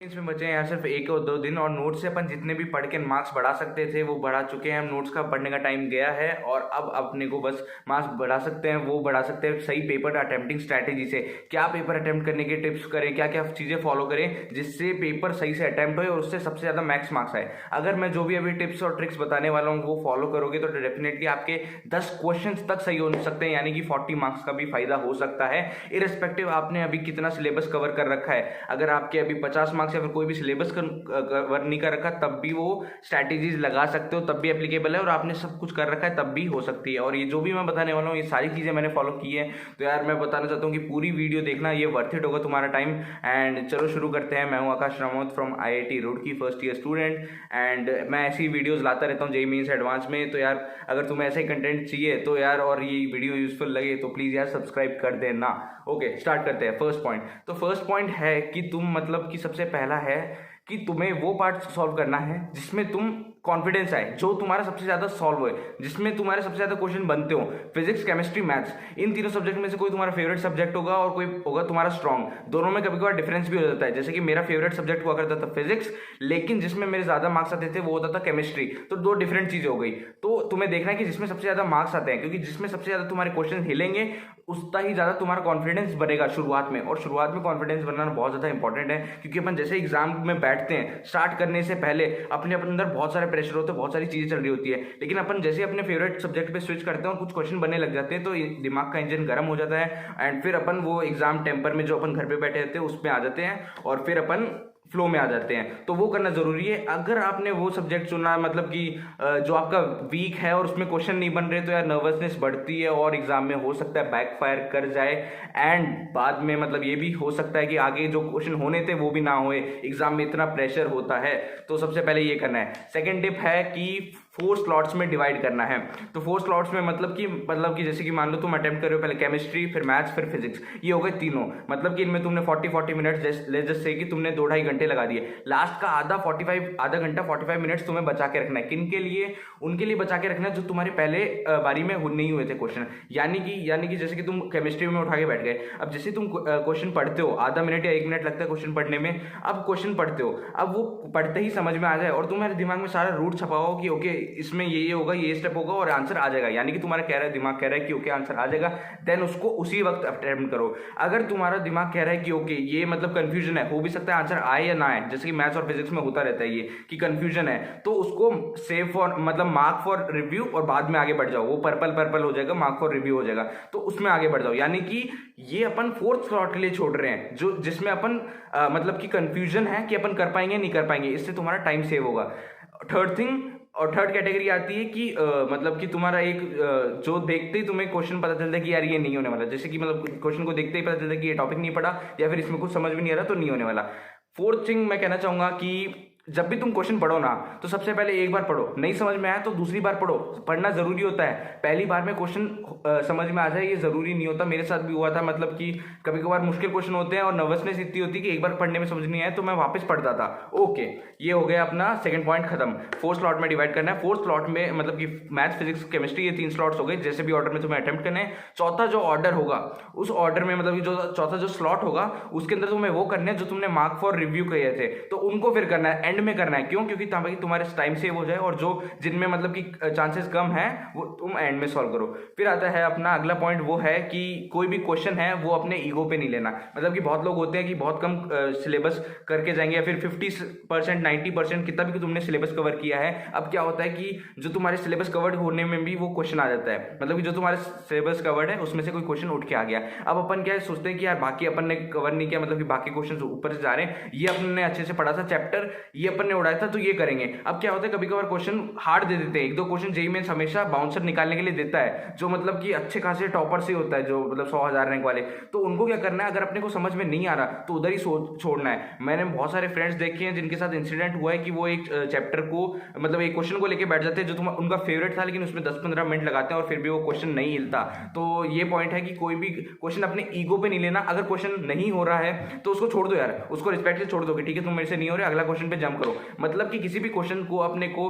इसमें बचे हैं यार सिर्फ 1 और 2 दिन, और नोट्स से अपन जितने भी पढ़ के मार्क्स बढ़ा सकते थे वो बढ़ा चुके हैं। हम नोट्स का पढ़ने का टाइम गया है और अब अपने को बस मार्क्स बढ़ा सकते हैं, वो बढ़ा सकते हैं सही पेपर अटेम्प्टिंग स्ट्रैटेजी से। क्या पेपर अटेम्प्ट करने के टिप्स करें, क्या क्या चीज़ें फॉलो करें जिससे पेपर सही से अटेम्प्ट हो और उससे सबसे ज़्यादा मैक्स मार्क्स आए। अगर मैं जो भी अभी टिप्स और ट्रिक्स बताने वाला हूँ वो फॉलो करोगे तो डेफिनेटली आपके 10 क्वेश्चन तक सही हो सकते हैं, यानी कि 40 मार्क्स का भी फायदा हो सकता है, इररिस्पेक्टिव आपने अभी कितना सिलेबस कवर कर रखा है। अगर आपके अभी 50 मार्क्स या फिर कोई भी सिलेबस कवर नहीं कर रखा तब भी वो स्ट्रैटेजीज लगा सकते हो, तब भी एप्लीकेबल है, और आपने सब कुछ कर रखा है तब भी हो सकती है। और ये जो भी मैं बताने वाला हूँ ये सारी चीज़ें मैंने फॉलो की है, तो यार मैं बताना चाहता हूँ कि पूरी वीडियो देखना, ये वर्थ इट होगा तुम्हारा टाइम। एंड चलो शुरू करते हैं। मैं हूँ Akash Ramot from IIT Roorkee, first year student, and मैं ऐसी वीडियोज़ लाता रहता हूँ JEE मेंस एडवांस में। तो यार अगर तुम्हें ऐसा ही कंटेंट चाहिए तो यार, और ये वीडियो यूजफुल लगे तो प्लीज़ यार सब्सक्राइब कर देना। ओके स्टार्ट करते हैं। फर्स्ट पॉइंट, तो फर्स्ट पॉइंट है कि तुम मतलब कि सबसे पहला है कि तुम्हें वो पार्ट सॉल्व करना है जिसमें तुम कॉन्फिडेंस आए, जो तुम्हारा सबसे ज्यादा सॉल्व हो, जिसमें तुम्हारे सबसे ज्यादा क्वेश्चन बनते हो। फिजिक्स, केमिस्ट्री, मैथ्स, इन तीनों सब्जेक्ट में से कोई तुम्हारा फेवरेट सब्जेक्ट होगा और कोई होगा तुम्हारा स्ट्रॉन्ग। दोनों में कभी कभार डिफरेंस भी हो जाता है, जैसे कि मेरा फेवरेट सब्जेक्ट हुआ करता था फिजिक्स, लेकिन जिसमें मेरे ज्यादा मार्क्स आते थे वो होता था केमिस्ट्री। तो दो डिफरेंट चीजें हो गई। तो तुम्हें देखना है कि जिसमें सबसे ज्यादा मार्क्स आते हैं, क्योंकि जिसमें सबसे ज्यादा तुम्हारे क्वेश्चन हिलेंगे उतना ही ज्यादा तुम्हारा कॉन्फिडेंस बनेगा शुरुआत में। और शुरुआत में कॉन्फिडेंस बनाना बहुत ज्यादा इंपॉर्टेंट है, क्योंकि अपन जैसे एग्जाम में बैठते हैं, स्टार्ट करने से पहले अपने अंदर बहुत सारे प्रेशर होते हैं, बहुत सारी चीजें चल रही होती है, लेकिन अपन जैसे अपने फेवरेट सब्जेक्ट पे स्विच करते हैं और कुछ क्वेश्चन बनने लग जाते हैं तो दिमाग का इंजन गर्म हो जाता है, एंड फिर अपन वो एग्जाम टेम्पर में जो अपन घर पे बैठे रहते हैं उसमें आ जाते हैं और फिर अपन फ्लो में आ जाते हैं। तो वो करना जरूरी है। अगर आपने वो सब्जेक्ट चुना मतलब कि जो आपका वीक है और उसमें क्वेश्चन नहीं बन रहे, तो यार नर्वसनेस बढ़ती है और एग्जाम में हो सकता है बैकफायर कर जाए, एंड बाद में मतलब ये भी हो सकता है कि आगे जो क्वेश्चन होने थे वो भी ना होए, एग्जाम में इतना प्रेशर होता है। तो सबसे पहले ये करना है। सेकेंड टिप है कि 4 स्लॉट्स में डिवाइड करना है। तो 4 स्लॉट्स में मतलब कि जैसे कि मान लो तुम अटेम्प्ट कर रहे हो पहले केमिस्ट्री, फिर मैथ्स, फिर फिजिक्स, ये हो गए तीनों। मतलब कि इनमें तुमने 40 मिनट्स जस्ट से कि तुमने 2-2.5 घंटे लगा दिए। लास्ट का आधा घंटा 45 मिनट्स तुम्हें बचा के रखना है। किन के लिए? उनके लिए बचा के रखना है जो तुम्हारे पहले बारी में नहीं हुए थे क्वेश्चन। यानी कि जैसे कि तुम केमिस्ट्री में उठा के बैठ गए, अब जैसे तुम क्वेश्चन पढ़ते हो, आधा मिनट या 1 मिनट लगता है क्वेश्चन पढ़ने में, अब क्वेश्चन पढ़ते हो, अब वो पढ़ते ही समझ में आ जाए और तुम्हारे दिमाग में सारा रूट छपा हो कि ओके इसमें ये होगा, ये स्टेप होगा और आंसर आ जाएगा, यानी कि तुम्हारा दिमाग कह रहा है कि ओके आंसर आ जाएगा, देन उसको उसी वक्त अटेम्प्ट करो। अगर तुम्हारा दिमाग कह रहा है कि ओके ये मतलब कंफ्यूजन है, हो भी सकता है आंसर आए या ना आए, जैसे कि मैथ्स और फिजिक्स में होता रहता है ये कि कंफ्यूजन है, तो उसको सेव फॉर मतलब मार्क फॉर रिव्यू और बाद में आगे बढ़ जाओ, वो पर्पल हो जाएगा, मार्क फॉर रिव्यू हो जाएगा, तो उसमें आगे बढ़ जाओ। यानी कि ये अपन 4th स्लॉट के लिए छोड़ रहे हैं, जो जिसमें अपन मतलब कि कंफ्यूजन है कि अपन कर पाएंगे नहीं कर पाएंगे, इससे तुम्हारा टाइम सेव होगा। थर्ड कैटेगरी आती है कि मतलब कि तुम्हारा एक जो देखते ही तुम्हें क्वेश्चन पता चलता है कि यार ये नहीं होने वाला, जैसे कि मतलब क्वेश्चन को देखते ही पता चलता है कि ये टॉपिक नहीं पढ़ा या फिर इसमें कुछ समझ भी नहीं आ रहा तो नहीं होने वाला। फोर्थ थिंग मैं कहना चाहूंगा कि जब भी तुम क्वेश्चन पढ़ो ना तो सबसे पहले एक बार पढ़ो, नहीं समझ में आया तो दूसरी बार पढ़ो। पढ़ना जरूरी होता है, पहली बार में क्वेश्चन समझ में आ जाए ये जरूरी नहीं होता। मेरे साथ भी हुआ था, मतलब कि कभी कभार मुश्किल क्वेश्चन होते हैं और नर्वसनेस इतनी होती है कि एक बार पढ़ने में समझ नहीं आया तो मैं वापस पढ़ता था। ओके, ये हो गया अपना सेकंड पॉइंट खत्म। 4 स्लॉट में डिवाइड करना है। 4th स्लॉट में मतलब कि मैथ्स, फिजिक्स, केमिस्ट्री, ये 3 स्लॉट्स हो गए, जैसे भी ऑर्डर में तुम्हें अटेम्प्ट करना है। चौथा जो ऑर्डर होगा उस ऑर्डर में मतलब कि जो चौथा जो स्लॉट होगा उसके अंदर तुम्हें वो करना है जो तुमने मार्क फॉर रिव्यू किए थे, तो उनको फिर करना है, एंड में करना है। क्यों? क्योंकि ताकि तुम्हारे टाइम सेव हो जाए और जो जिनमें मतलब कि चांसेस कम है वो तुम एंड में सॉल्व करो। फिर आता है अपना अगला पॉइंट, वो है कि कोई भी क्वेश्चन है वो अपने ईगो पे नहीं लेना। मतलब कि बहुत लोग होते हैं कि बहुत कम सिलेबस करके जाएंगे या फिर 50% 90% कितना भी तुमने सिलेबस कवर किया है। अब क्या होता है कि जो तुम्हारे सिलेबस कवर्ड होने में भी वो क्वेश्चन आ जाता है, मतलब कि जो तुम्हारे सिलेबस कवर्ड है उसमें से कोई क्वेश्चन उठ के आ गया। अब अपन क्या सोचते हैं कि यार बाकी अपन ने कवर नहीं किया, मतलब कि बाकी क्वेश्चन ऊपर से जा रहे हैं, ये अपन ने अच्छे से पढ़ा था चैप्टर, ये अपन ने उड़ाया था तो ये करेंगे। अब क्या होता है कभी कभार क्वेश्चन हार्ड दे देते हैं। 1-2 क्वेश्चन JEE मेंस हमेशा बाउंसर निकालने के लिए देता है, जो मतलब कि अच्छे खासे टॉपर से होता है, जो मतलब 100,000 रैंक वाले। तो उनको क्या करना है, अगर अपने को समझ में नहीं आ रहा तो उधर ही छोड़ना है। मैंने बहुत सारे फ्रेंड्स देखे हैं जिनके साथ इंसिडेंट हुआ है कि वो एक चैप्टर को मतलब एक क्वेश्चन को लेकर बैठ जाते हैं जो उनका फेवरेट था, लेकिन उसमें 10-15 मिनट लगाते हैं और फिर भी वो क्वेश्चन नहीं हिलता। तो ये पॉइंट है कि कोई भी क्वेश्चन अपने ईगो पे नहीं लेना। अगर क्वेश्चन नहीं हो रहा है तो उसको छोड़ दो यार, उसको रिस्पेक्ट से छोड़ दो कि ठीक है तुम मेरे से नहीं हो रहे, अगला क्वेश्चन पे जंप कम करो। मतलब कि किसी भी क्वेश्चन को अपने को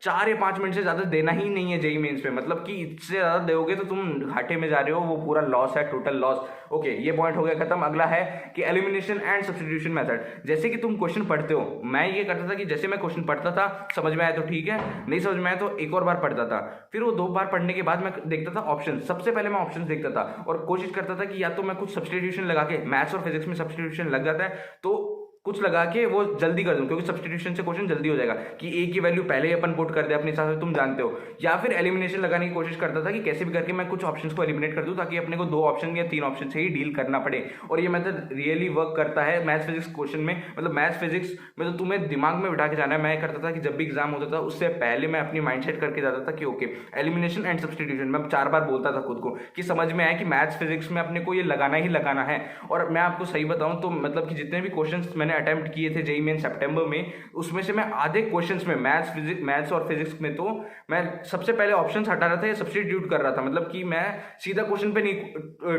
4 या 5 मिनट से ज़्यादा देना ही नहीं है जेईई मेंस पे। मतलब कि इससे ज़्यादा दोगे तो तुम घाटे में जा रहे हो, वो पूरा लॉस है, टोटल लॉस। ओके, ये पॉइंट हो गया खत्म। अगला है कि एलिमिनेशन एंड सब्स्टिट्यूशन मेथड। जैसे कि तुम क्वेश्चन पढ़ते हो, मैं ये करता था कि जैसे मैं क्वेश्चन पढ़ता था, समझ में आया तो ठीक है, नहीं समझ में आया तो एक और बार पढ़ता था। फिर वो 2 बार पढ़ने के बाद मैं देखता था ऑप्शन। सबसे पहले मैं ऑप्शन देखता था और कोशिश करता था कि या तो मैं कुछ सब्स्टिट्यूशन लगा के, मैथ्स और फिजिक्स में सब्स्टिट्यूशन लग जाता है तो कुछ लगा के वो जल्दी कर दूं, क्योंकि सब्स्टिट्यूशन से क्वेश्चन जल्दी हो जाएगा कि ए की वैल्यू पहले ही अपन पुट कर दे अपने हिसाब से, तुम जानते हो। या फिर एलिमिनेशन लगाने की कोशिश करता था कि कैसे भी करके मैं कुछ ऑप्शंस को एलिमिनेट कर दूं, ताकि अपने को 2 ऑप्शन या 3 ऑप्शन से ही डील करना पड़े। और ये मेथड रियली वर्क करता है मैथ्स फिजिक्स क्वेश्चन में। मतलब मैथ्स फिजिक्स में तो तुम्हें दिमाग में बिठा के जाना है। मैं करता था कि जब भी एग्जाम होता था उससे पहले मैं अपनी माइंड सेट करके जाता था कि ओके, एलिमिनेशन एंड सब्स्टिट्यूशन। मैं 4 बार बोलता था खुद को कि समझ में आया कि मैथ्स फिजिक्स में अपने को ये लगाना ही लगाना है। और मैं आपको सही बताऊं तो मतलब कि जितने भी क्वेश्चन मैंने अटेम्प्ट किए थे जेईई मेन सितंबर में, उसमें से मैं आधे क्वेश्चंस में मैथ्स और फिजिक्स में तो मैं सबसे पहले ऑप्शंस हटा रहा था या सब्स्टिट्यूट कर रहा था। मतलब कि मैं सीधा क्वेश्चन पे नहीं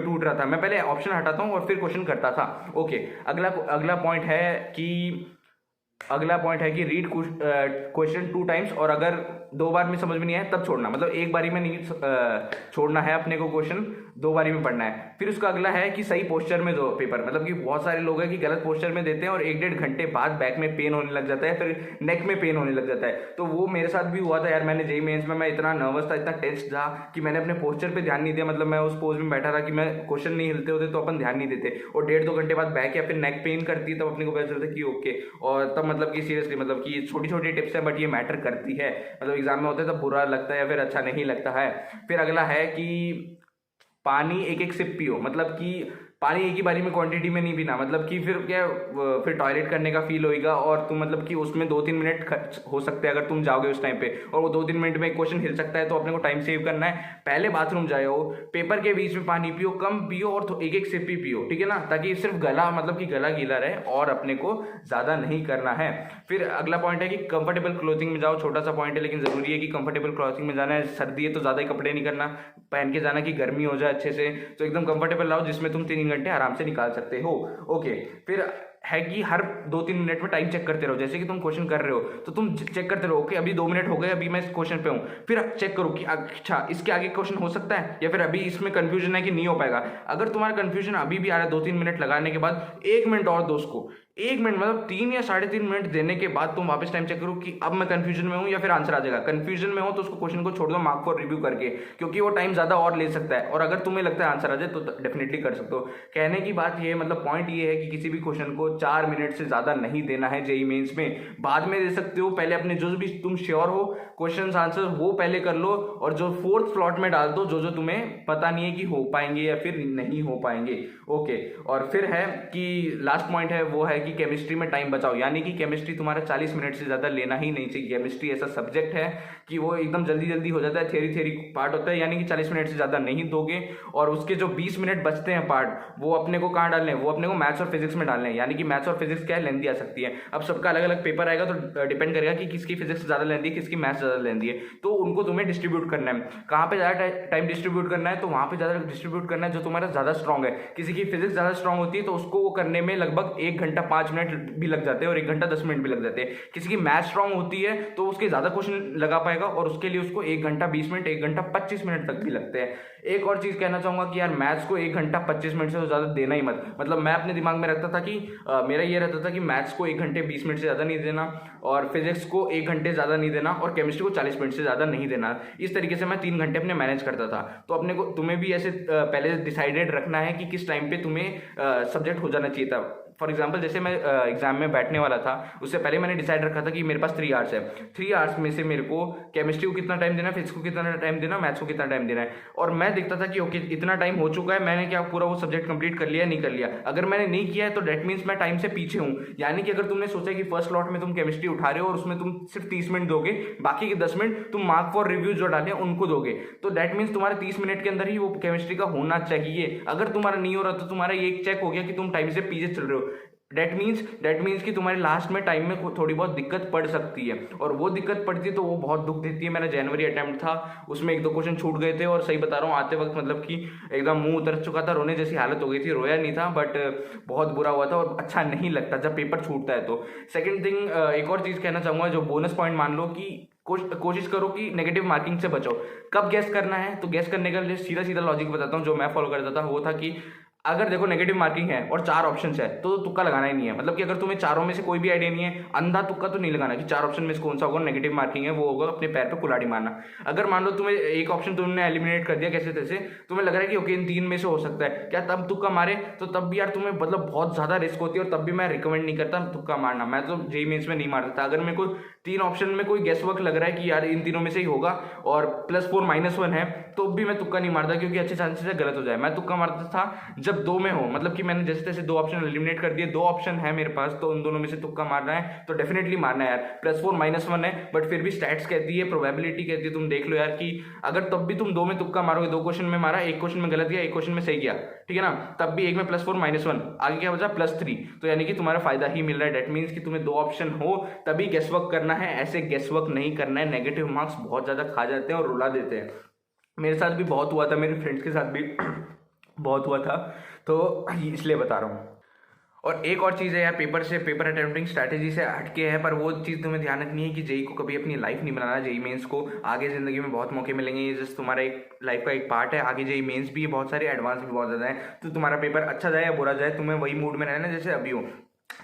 टूट रहा था, मैं पहले ऑप्शन हटाता हूं और फिर क्वेश्चन करता था। ओके, अगला पॉइंट है कि रीड क्वेश्चन 2 टाइम्स, और अगर 2 बार में समझ में नहीं आया तब छोड़ना। मतलब एक बारी में नहीं छोड़ना है अपने को, क्वेश्चन 2 बारी में पढ़ना है। फिर उसका अगला है कि सही पोस्चर में दो पेपर। मतलब कि बहुत सारे लोग हैं कि गलत पोस्चर में देते हैं और 1-1.5 घंटे बाद बैक में पेन होने लग जाता है, फिर नेक में पेन होने लग जाता है। तो वो मेरे साथ भी हुआ था यार। मैंने जेईई मेंस में मैं इतना नर्वस था, इतना टेंस था कि मैंने अपने पोस्चर पे ध्यान नहीं दिया। मतलब मैं उस पोज में बैठा था कि मैं क्वेश्चन नहीं हिलते होते तो अपन ध्यान नहीं देते, और 1.5-2 घंटे बाद बैक या फिर नेक पेन करती है तब अपने को पता चलता है कि ओके। और तब मतलब कि सीरियसली, मतलब कि छोटी छोटी टिप्स है बट ये मैटर करती है। मतलब एग्जाम में होते हैं तब बुरा लगता है या फिर अच्छा नहीं लगता है। फिर अगला है कि पानी एक एक सिप पियो। मतलब कि पानी एक ही बारी में क्वांटिटी में नहीं पीना। मतलब कि फिर क्या, फिर टॉयलेट करने का फील होएगा और तुम मतलब कि उसमें 2-3 मिनट खर्च हो सकते हैं अगर तुम जाओगे उस टाइम पे, और वो 2-3 मिनट में एक क्वेश्चन हिल सकता है। तो अपने को टाइम सेव करना है, पहले बाथरूम जाए हो, पेपर के बीच में पानी पियो, कम पियो और एक एक सिप ही पियो, ठीक है ना, ताकि सिर्फ गला, मतलब कि गला गीला रहे और अपने को ज़्यादा नहीं करना है। फिर अगला पॉइंट है कि कंफर्टेबल क्लोथिंग में जाओ। छोटा सा पॉइंट है लेकिन ज़रूरी है कि कंफर्टेबल क्लोथिंग में जाना है। सर्दी है तो ज़्यादा ही कपड़े नहीं करना पहन के जाना कि गर्मी हो जाए अच्छे से, तो एकदम कंफर्टेबल लाओ जिसमें तुम 3 घंटे आराम से निकाल सकते हो। ओके, फिर है कि हर 2-3 मिनट में टाइम चेक करते रहो। जैसे कि तुम क्वेश्चन कर रहे हो तो तुम चेक करते रहो कि अभी 2 मिनट हो गए, अभी मैं इस क्वेश्चन पे हूँ। फिर चेक करो कि अच्छा इसके आगे क्वेश्चन हो सकता है या फिर अभी इसमें कंफ्यूजन है कि नहीं हो पाएगा। अगर तुम्हारा कंफ्यूजन अभी भी आ रहा है 2-3 मिनट लगाने के बाद, 1 मिनट और दो उसको। 1 मिनट मतलब 3 या 3.5 मिनट देने के बाद तुम वापस टाइम चेक करो कि अब मैं कंफ्यूजन में हूँ या फिर आंसर आ जाएगा। कंफ्यूजन में हो तो उसको क्वेश्चन को छोड़ दो मार्क फॉर रिव्यू करके, क्योंकि वो टाइम ज्यादा और ले सकता है। और अगर तुम्हें लगता है आंसर आ जाए तो डेफिनेटली कर सकते हो। कहने की बात ये, मतलब पॉइंट ये है कि किसी भी क्वेश्चन को 4 मिनट से ज्यादा नहीं देना है जेईई मेंस में। बाद में दे सकते हो, पहले अपने जो भी तुम श्योर हो क्वेश्चन आंसर वो पहले कर लो, और जो 4th स्लॉट में डाल दो जो तुम्हें पता नहीं है कि हो पाएंगे या फिर नहीं हो पाएंगे। ओके, और फिर है कि लास्ट पॉइंट है वो है कि केमिस्ट्री में टाइम बचाओ। यानी कि केमिस्ट्री तुम्हारा 40 मिनट से ज्यादा लेना ही नहीं चाहिए। केमिस्ट्री ऐसा सब्जेक्ट है कि वो एकदम जल्दी जल्दी हो जाता है, थ्योरी पार्ट होता है, यानी कि 40 मिनट से ज्यादा नहीं दोगे। और उसके जो 20 मिनट बचते हैं पार्ट, वो अपने को कहाँ डालने हैं, वो अपने को मैथ्स और फिजिक्स में डालने हैं। यानी कि मैथ्स और फिजिक्स क्या है, लेंदी आ सकती है। अब सबका अलग अलग पेपर आएगा तो डिपेंड करेगा कि किसकी फिजिक्स ज्यादा लेंदी है, किसकी मैथ्स ज्यादा लेंदी है, तो उनको तुम्हें डिस्ट्रीब्यूट करना है। कहाँ पे ज्यादा टाइम डिस्ट्रीब्यूट करना है, तो वहां पे ज्यादा डिस्ट्रीब्यूट करना है जो तुम्हारा ज्यादा स्ट्रॉन्ग है। किसी की फिजिक्स ज्यादा स्ट्रॉन्ग होती है तो उसको वो करने में लगभग 1 घंटा 5 मिनट भी लग जाते हैं और 1 घंटा 10 मिनट भी लग जाते हैं। किसी की मैथ स्ट्रॉन्ग होती है तो उसके ज्यादा क्वेश्चन लगा पाएगा और उसके लिए उसको 1 घंटा 20 मिनट 1 घंटा 25 मिनट तक भी लगते हैं। एक और चीज कहना चाहूंगा कि यार मैथ्स को 1 घंटा 25 मिनट से तो ज्यादा देना ही मत। मतलब मैं अपने दिमाग में रखता था कि मेरा ये रहता था कि मैथ्स को 1 घंटे 20 मिनट से ज्यादा नहीं देना, और फिजिक्स को 1 घंटे ज्यादा नहीं देना, और केमिस्ट्री को 40 मिनट से ज्यादा नहीं देना। इस तरीके से मैं 3 घंटे अपने मैनेज करता था। तो अपने को, तुम्हें भी ऐसे पहले डिसाइडेड रखना है कि किस टाइम पे तुम्हें सब्जेक्ट हो जाना चाहिए था। फॉर एग्जाम्पल जैसे मैं एग्जाम में बैठने वाला था, उससे पहले मैंने डिसाइड रखा था कि मेरे पास 3 आवर्स है। 3 आवर्स में से मेरे को केमिस्ट्री को कितना टाइम देना है, फिजिक्स को कितना टाइम देना, मैथ्स को कितना टाइम देना है। और मैं देखता था कि ओके इतना टाइम हो चुका है, मैंने क्या पूरा वो सब्जेक्ट कंप्लीट कर लिया नहीं कर लिया। अगर मैंने नहीं किया है तो डेट मीन्स मैं टाइम से पीछे हूँ। यानी कि अगर तुमने सोचा कि फर्स्ट स्लॉट में तुम केमिस्ट्री उठा रहे हो और उसमें तुम सिर्फ 30 मिनट दोगे, बाकी के 10 मिनट तुम मार्क फॉर रिव्यू जो डाले उनको दोगे, तो डेट मीन्स तुम्हारे 30 मिनट के अंदर ही वो केमिस्ट्री का होना चाहिए। अगर तुम्हारा नहीं हो रहा तो तुम्हारा ये चेक हो गया कि तुम टाइम से पीछे चल रहे हो। डेट मीन्स कि तुम्हारे लास्ट में टाइम में थोड़ी बहुत दिक्कत पड़ सकती है, और वो दिक्कत पड़ती है तो वो बहुत दुख देती है। मेरा जनवरी अटेम्प्ट था, उसमें 1-2 क्वेश्चन छूट गए थे, और सही बता रहा हूँ आते वक्त मतलब कि एकदम मुंह उतर चुका था, रोने जैसी हालत हो गई थी। रोया नहीं था बट बहुत बुरा हुआ था, और अच्छा नहीं लगता जब पेपर छूटता है तो। सेकेंड थिंग, एक और चीज़ कहना चाहूँगा, जो बोनस पॉइंट मान लो कि कोशिश करो कि नेगेटिव मार्किंग से बचो। कब गैस करना है, तो गैस करने का लिए सीधा सीधा लॉजिक बताता हूँ जो मैं फॉलो करता था। वो था कि अगर देखो नेगेटिव मार्किंग है और 4 ऑप्शंस है तो तुक्का लगाना ही नहीं है। मतलब कि अगर तुम्हें चारों में से कोई भी आइडिया नहीं है, अंधा तुक्का तो नहीं लगाना कि 4 ऑप्शन में से कौन सा होगा, नेगेटिव मार्किंग है वो होगा, अपने पैर पे कुल्हाड़ी मारना। अगर मान लो तुम्हें एक ऑप्शन तुमने एलिमिनेट कर दिया कैसे तैसे, तुम्हें लग रहा है कि ओके इन 3 में से हो सकता है क्या, तब तुक्का मारे तो तब भी यार तुम्हें मतलब बहुत ज्यादा रिस्क होती है, और तब भी मैं रिकमेंड नहीं करता तुक्का मारना। मैं तो जेईई मेंस में नहीं मारता था। अगर मेरे को 3 ऑप्शन में कोई गेस वर्क लग रहा है कि यार इन तीनों में से ही होगा और +4 -1 है, तो भी मैं तुक्का नहीं मारता, क्योंकि अच्छे चांसेस है गलत हो जाए। मैं तुक्का मारता था जब 2 में हो, मतलब कि मैंने जैसे तैसे 2 ऑप्शन एलिमिनेट कर दिए, 2 ऑप्शन है मेरे पास तो उन दोनों में से तुक्का मारना है तो डेफिनेटली मारना है यार। +4 -1 है बट फिर भी स्टैट्स कहती है, प्रोबेबिलिटी कहती है, तुम देख लो यार कि अगर तब भी तुम 2 में तुक्का मारोगे, 2 क्वेश्चन में मारा, 1 क्वेश्चन में गलत गया, 1 क्वेश्चन में सही गया, ठीक है ना, तब भी एक में +4 -1, आगे क्या बचा +3, तो यानी कि तुम्हारा फायदा ही मिल रहा है। डेट मीन्स कि तुम्हें 2 ऑप्शन हो तभी गेस वर्क करना है, ऐसे गेस वर्क नहीं करना है। नेगेटिव मार्क्स बहुत ज्यादा खा जाते हैं और रुला देते हैं। मेरे साथ भी बहुत हुआ था, मेरे फ्रेंड्स के साथ भी बहुत हुआ था, तो इसलिए बता रहा हूँ। और एक और चीज़ है यार, पेपर अटेम्प्टिंग स्ट्रैटेजी से हटके है, पर वो चीज़ तुम्हें ध्यान रखनी है कि जेई को कभी अपनी लाइफ नहीं बनाना। जेई मेंस को आगे ज़िंदगी में बहुत मौके मिलेंगे, ये जस्ट तुम्हारा एक लाइफ का एक पार्ट है। आगे जेई मेंस भी बहुत सारे, एडवांस भी बहुत ज़्यादा है, तो तुम्हारा पेपर अच्छा जाए या बुरा जाए, तुम्हें वही मूड में रहना है जैसे अभी हो।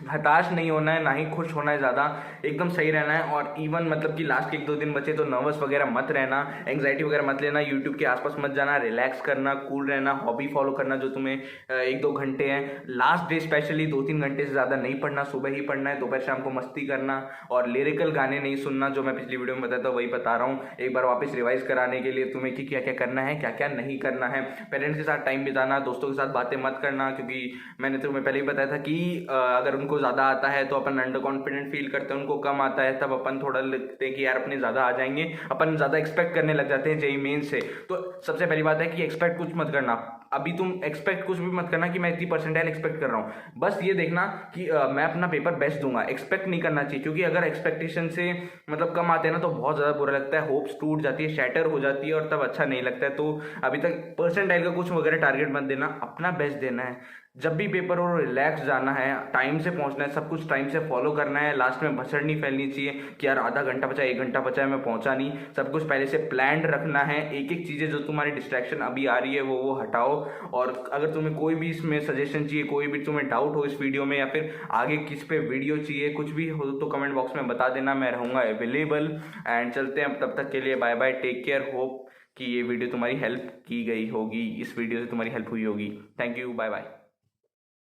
हताश नहीं होना है, ना ही खुश होना है ज़्यादा, एकदम सही रहना है। और इवन मतलब कि लास्ट के 1-2 दिन बचे तो नर्वस वगैरह मत रहना, एंग्जाइटी वगैरह मत लेना, यूट्यूब के आसपास मत जाना, रिलैक्स करना, कूल रहना, हॉबी फॉलो करना जो तुम्हें 1-2 घंटे हैं लास्ट डे, स्पेशली 2-3 घंटे से ज़्यादा नहीं पढ़ना, सुबह ही पढ़ना है, दोपहर शाम को मस्ती करना, और लिरिकल गाने नहीं सुनना, जो मैं पिछली वीडियो में बताया था वही बता रहा हूँ एक बार वापस रिवाइज कराने के लिए तुम्हें कि क्या क्या करना है क्या क्या नहीं करना है। पेरेंट्स के साथ टाइम बिताना, दोस्तों के साथ बातें मत करना, क्योंकि मैंने तुम्हें पहले ही बताया था कि अगर उनको ज़्यादा आता है तो अपन अंडर कॉन्फिडेंट फील करते हैं, उनको कम आता है तब अपन थोड़ा लगते हैं कि यार अपने ज़्यादा आ जाएंगे, अपन ज़्यादा एक्सपेक्ट करने लग जाते हैं जेईई मेन से। तो सबसे पहली बात है कि एक्सपेक्ट कुछ मत करना, अभी तुम एक्सपेक्ट कुछ भी मत करना कि मैं इतनी परसेंटाइल एक्सपेक्ट कर रहा हूँ। बस ये देखना कि मैं अपना पेपर बेस्ट दूंगा, एक्सपेक्ट नहीं करना चाहिए, क्योंकि अगर एक्सपेक्टेशन से मतलब कम आते हैं ना तो बहुत ज़्यादा बुरा लगता है, होप्स टूट जाती है, शैटर हो जाती है, और तब अच्छा नहीं लगता है। तो अभी तक परसेंटाइल का कुछ वगैरह टारगेट मत देना, अपना बेस्ट देना है। जब भी पेपर हो रिलैक्स जाना है, टाइम से पहुंचना है, सब कुछ टाइम से फॉलो करना है। लास्ट में भसड़ नहीं फैलनी चाहिए कि यार आधा घंटा बचा, 1 घंटा बचा है, मैं पहुंचा नहीं। सब कुछ पहले से प्लान्ड रखना है, एक एक चीज़ें जो तुम्हारी डिस्ट्रैक्शन अभी आ रही है वो हटाओ। और अगर तुम्हें कोई भी इसमें सजेशन चाहिए, कोई भी तुम्हें डाउट हो इस वीडियो में, या फिर आगे किस पे वीडियो चाहिए, कुछ भी हो तो कमेंट बॉक्स में बता देना, मैं रहूँगा अवेलेबल। एंड चलते हैं, तब तक के लिए bye bye, take care. Hope कि ये वीडियो तुम्हारी हेल्प की गई होगी, इस वीडियो से तुम्हारी हेल्प हुई होगी। Thank you, bye bye.